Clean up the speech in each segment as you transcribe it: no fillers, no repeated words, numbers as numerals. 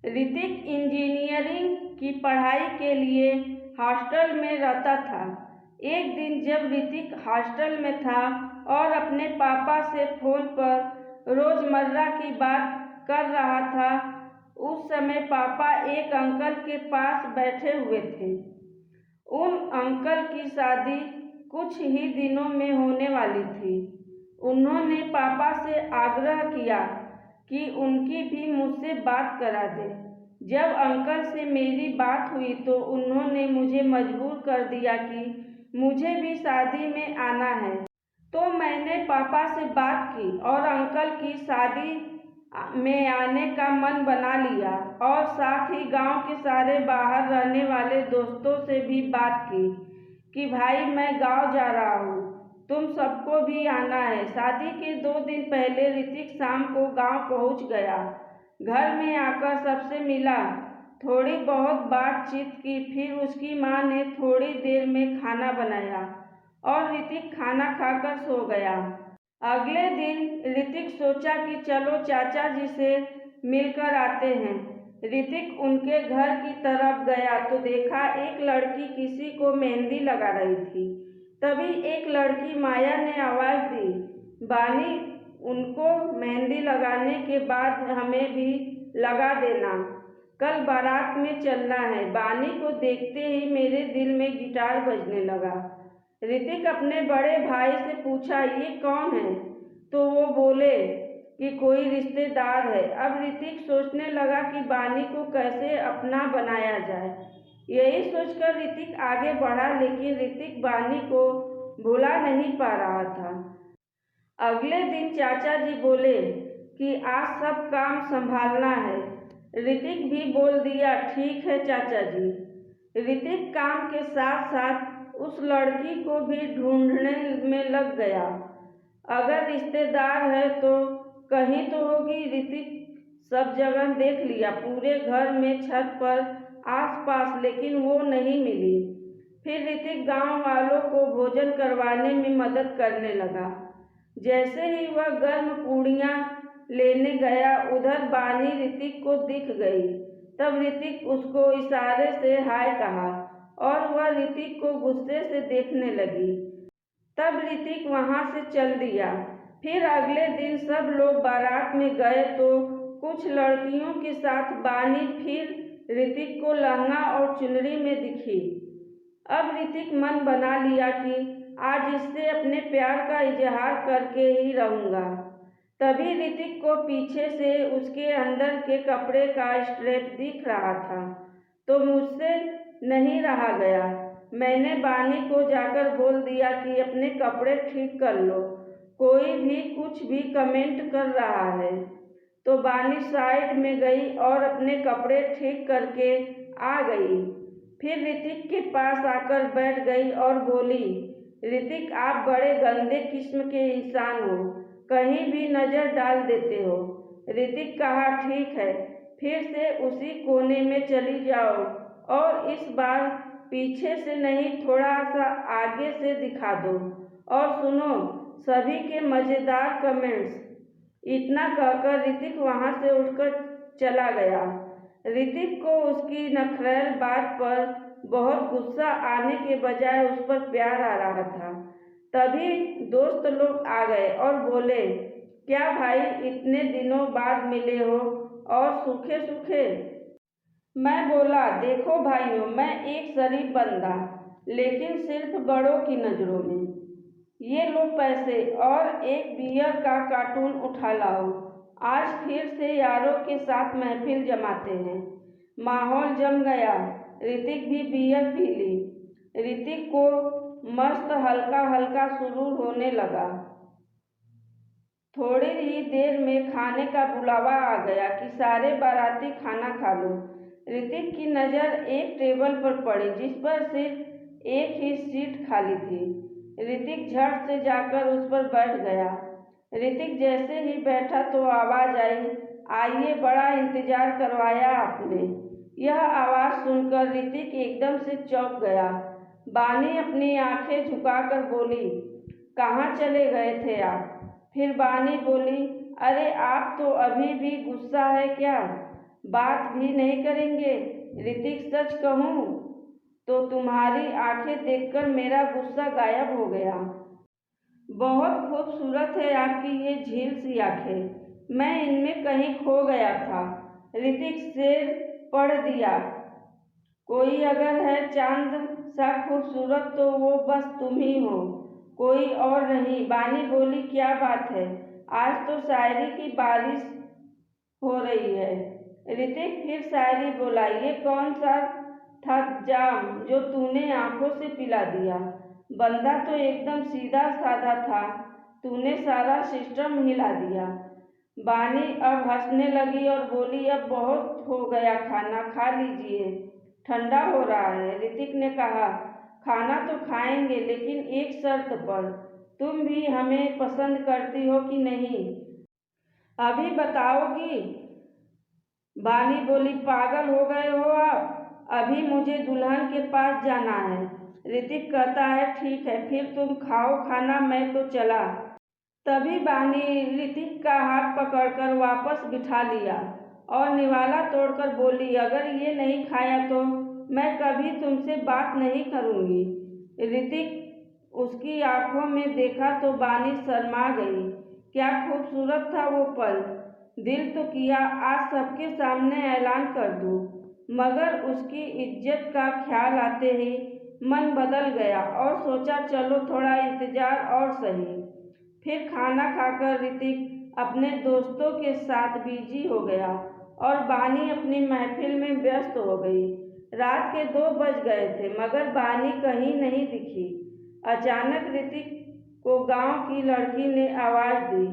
Hrithik engineering की पढ़ाई के लिए हॉस्टल में रहता था। एक दिन जब ऋतिक हॉस्टल में था और अपने पापा से फ़ोन पर रोज़मर्रा की बात कर रहा था, उस समय पापा एक अंकल के पास बैठे हुए थे। उन अंकल की शादी कुछ ही दिनों में होने वाली थी। उन्होंने पापा से आग्रह किया कि उनकी भी मुझसे बात करा दे। जब अंकल से मेरी बात हुई तो उन्होंने मुझे मजबूर कर दिया कि मुझे भी शादी में आना है। तो मैंने पापा से बात की और अंकल की शादी में आने का मन बना लिया और साथ ही गांव के सारे बाहर रहने वाले दोस्तों से भी बात की कि भाई मैं गांव जा रहा हूँ, तुम सबको भी आना है। शादी के 2 दिन पहले ऋतिक शाम को गांव पहुँच गया। घर में आकर सबसे मिला, थोड़ी बहुत बातचीत की, फिर उसकी माँ ने थोड़ी देर में खाना बनाया और ऋतिक खाना खाकर सो गया। अगले दिन ऋतिक सोचा कि चलो चाचा जी से मिलकर आते हैं। ऋतिक उनके घर की तरफ गया तो देखा एक लड़की किसी को मेहंदी लगा रही थी। तभी एक लड़की माया ने आवाज़ दी, बानी, उनको मेहंदी लगाने के बाद हमें भी लगा देना, कल बारात में चलना है। बानी को देखते ही मेरे दिल में गिटार बजने लगा। ऋतिक अपने बड़े भाई से पूछा, ये कौन है? तो वो बोले कि कोई रिश्तेदार है। अब ऋतिक सोचने लगा कि बानी को कैसे अपना बनाया जाए। यही सोचकर ऋतिक आगे बढ़ा, लेकिन ऋतिक बानी को भुला नहीं पा रहा था। अगले दिन चाचा जी बोले कि आज सब काम संभालना है। ऋतिक भी बोल दिया, ठीक है चाचा जी। ऋतिक काम के साथ साथ उस लड़की को भी ढूंढने में लग गया। अगर रिश्तेदार है तो कहीं तो होगी। ऋतिक सब जगह देख लिया, पूरे घर में, छत पर, आसपास, लेकिन वो नहीं मिली। फिर ऋतिक गांव वालों को भोजन करवाने में मदद करने लगा। जैसे ही वह गर्म पूड़ियाँ लेने गया, उधर बानी ऋतिक को दिख गई। तब ऋतिक उसको इशारे से हाय कहा और वह ऋतिक को गुस्से से देखने लगी। तब ऋतिक वहाँ से चल दिया। फिर अगले दिन सब लोग बारात में गए तो कुछ लड़कियों के साथ बानी फिर ऋतिक को लहंगा और चुनरी में दिखी। अब ऋतिक मन बना लिया कि आज इससे अपने प्यार का इजहार करके ही रहूँगा। तभी ऋतिक को पीछे से उसके अंदर के कपड़े का स्ट्रेप दिख रहा था, तो मुझसे नहीं रहा गया। मैंने बानी को जाकर बोल दिया कि अपने कपड़े ठीक कर लो, कोई भी कुछ भी कमेंट कर रहा है। तो बानी साइड में गई और अपने कपड़े ठीक करके आ गई। फिर ऋतिक के पास आकर बैठ गई और बोली, ऋतिक, आप बड़े गंदे किस्म के इंसान हो, कहीं भी नज़र डाल देते हो। ऋतिक कहा, ठीक है, फिर से उसी कोने में चली जाओ और इस बार पीछे से नहीं, थोड़ा सा आगे से दिखा दो और सुनो सभी के मज़ेदार कमेंट्स। इतना कहकर ऋतिक वहाँ से उठकर चला गया। ऋतिक को उसकी नखरेल बात पर बहुत गुस्सा आने के बजाय उस पर प्यार आ रहा था। तभी दोस्त लोग आ गए और बोले, क्या भाई इतने दिनों बाद मिले हो और सूखे सूखे? मैं बोला, देखो भाइयों, मैं एक शरीफ बंदा, लेकिन सिर्फ बड़ों की नज़रों में। ये लो पैसे और एक बियर का कार्टून उठा लाओ। आज फिर से यारों के साथ महफिल जमाते हैं। माहौल जम गया। ऋतिक भी बियर पी ली। ऋतिक को मस्त हल्का हल्का सुरूर होने लगा। थोड़ी ही देर में खाने का बुलावा आ गया कि सारे बाराती खाना खा लो। ऋतिक की नज़र एक टेबल पर पड़ी जिस पर सिर्फ एक ही सीट खाली थी। ऋतिक झट से जाकर उस पर बैठ गया। ऋतिक जैसे ही बैठा तो आवाज़ आई, आइए, बड़ा इंतज़ार करवाया आपने। यह आवाज़ सुनकर ऋतिक एकदम से चौंक गया। बानी अपनी आंखें झुकाकर बोली, कहाँ चले गए थे आप? फिर बानी बोली, अरे आप तो अभी भी गुस्सा है क्या? बात भी नहीं करेंगे? ऋतिक, सच कहूँ तो तुम्हारी आंखें देखकर मेरा गुस्सा गायब हो गया। बहुत खूबसूरत है आपकी ये झील सी आंखें, मैं इनमें कहीं खो गया था। ऋतिक शेर पढ़ दिया। कोई अगर है चांद सा खूबसूरत तो वो बस तुम ही हो, कोई और नहीं। बानी बोली, क्या बात है, आज तो शायरी की बारिश हो रही है। ऋतिक फिर शायरी बोला, ये कौन सा था जाम जो तूने आंखों से पिला दिया? बंदा तो एकदम सीधा साधा था, तूने सारा सिस्टम हिला दिया। बानी अब हंसने लगी और बोली, अब बहुत हो गया, खाना खा लीजिए, ठंडा हो रहा है। ऋतिक ने कहा, खाना तो खाएंगे, लेकिन एक शर्त पर। तुम भी हमें पसंद करती हो कि नहीं, अभी बताओगी? बानी बोली, पागल हो गए हो आप, अभी मुझे दुल्हन के पास जाना है। ऋतिक कहता है, ठीक है, फिर तुम खाओ खाना, मैं तो चला। तभी बानी ऋतिक का हाथ पकड़कर वापस बिठा लिया और निवाला तोड़कर बोली, अगर ये नहीं खाया तो मैं कभी तुमसे बात नहीं करूँगी। ऋतिक उसकी आंखों में देखा तो बानी शर्मा गई। क्या खूबसूरत था वो पल। दिल तो किया आज सबके सामने ऐलान कर दूँ, मगर उसकी इज्जत का ख्याल आते ही मन बदल गया और सोचा, चलो थोड़ा इंतजार और सही। फिर खाना खाकर ऋतिक अपने दोस्तों के साथ बिजी हो गया और बानी अपनी महफिल में व्यस्त हो गई। रात के 2 बज गए थे, मगर बानी कहीं नहीं दिखी। अचानक ऋतिक को गांव की लड़की ने आवाज़ दी।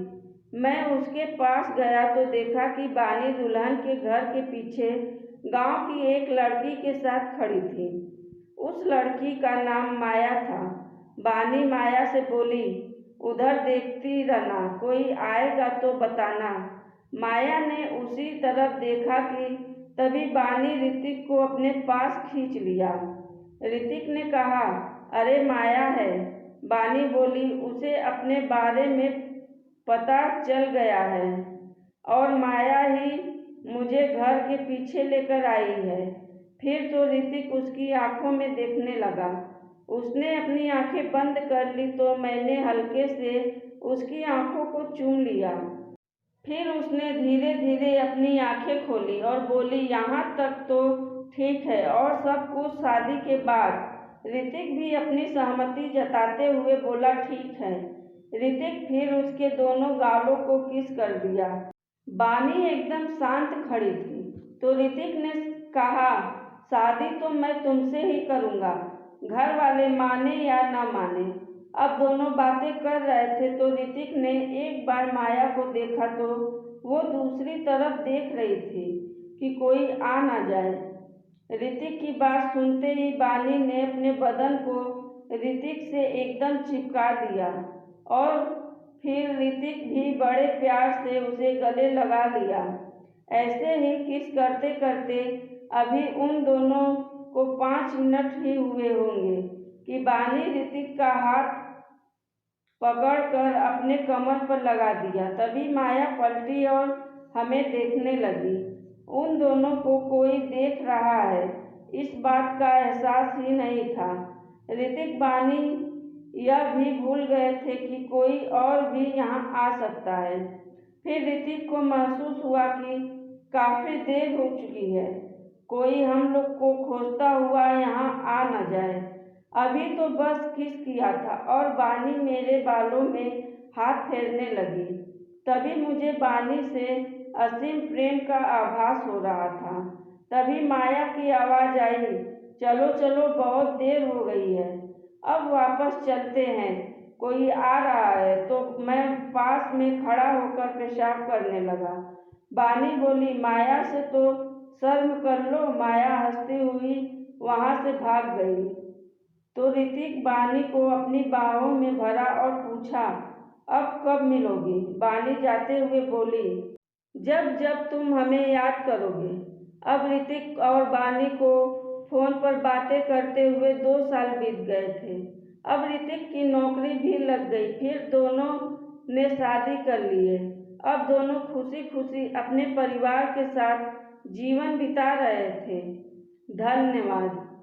मैं उसके पास गया तो देखा कि बानी दुल्हन के घर के पीछे गांव की एक लड़की के साथ खड़ी थी। उस लड़की का नाम माया था। बानी माया से बोली, उधर देखती रहना, कोई आएगा तो बताना। माया ने उसी तरफ देखा कि तभी बानी ऋतिक को अपने पास खींच लिया। ऋतिक ने कहा, अरे माया है। बानी बोली, उसे अपने बारे में पता चल गया है और माया ही मुझे घर के पीछे लेकर आई है। फिर तो ऋतिक उसकी आंखों में देखने लगा। उसने अपनी आंखें बंद कर ली तो मैंने हल्के से उसकी आंखों को चूम लिया। फिर उसने धीरे धीरे अपनी आंखें खोली और बोली, यहाँ तक तो ठीक है, और सब कुछ शादी के बाद? ऋतिक भी अपनी सहमति जताते हुए बोला, ठीक है। ऋतिक फिर उसके दोनों गालों को किस कर दिया। बानी एकदम शांत खड़ी थी तो ऋतिक ने कहा, शादी तो मैं तुमसे ही करूँगा, घर वाले माने या न माने। अब दोनों बातें कर रहे थे तो ऋतिक ने एक बार माया को देखा तो वो दूसरी तरफ देख रही थी कि कोई आ ना जाए। ऋतिक की बात सुनते ही बानी ने अपने बदन को ऋतिक से एकदम चिपका दिया और फिर ऋतिक भी बड़े प्यार से उसे गले लगा लिया। ऐसे ही किस करते करते अभी उन दोनों को 5 मिनट ही हुए होंगे कि बानी ऋतिक का हाथ पकड़कर अपने कमर पर लगा दिया। तभी माया पलटी और हमें देखने लगी। उन दोनों को कोई देख रहा है, इस बात का एहसास ही नहीं था। ऋतिक बानी यह भी भूल गए थे कि कोई और भी यहाँ आ सकता है। फिर ऋतिक को महसूस हुआ कि काफ़ी देर हो चुकी है, कोई हम लोग को खोजता हुआ यहाँ आ न जाए। अभी तो बस किस किया था और बानी मेरे बालों में हाथ फेरने लगी। तभी मुझे बानी से असीम प्रेम का आभास हो रहा था। तभी माया की आवाज़ आई, चलो चलो, बहुत देर हो गई है, अब वापस चलते हैं, कोई आ रहा है। तो मैं पास में खड़ा होकर पेशाब करने लगा। बानी बोली, माया से तो शर्म कर लो। माया हंसती हुई वहाँ से भाग गई। तो ऋतिक बानी को अपनी बाहों में भरा और पूछा, अब कब मिलोगी? बानी जाते हुए बोली, जब जब तुम हमें याद करोगे। अब ऋतिक और बानी को फोन पर बातें करते हुए 2 साल बीत गए थे। अब ऋतिक की नौकरी भी लग गई, फिर दोनों ने शादी कर ली है। अब दोनों खुशी खुशी अपने परिवार के साथ जीवन बिता रहे थे। धन्यवाद।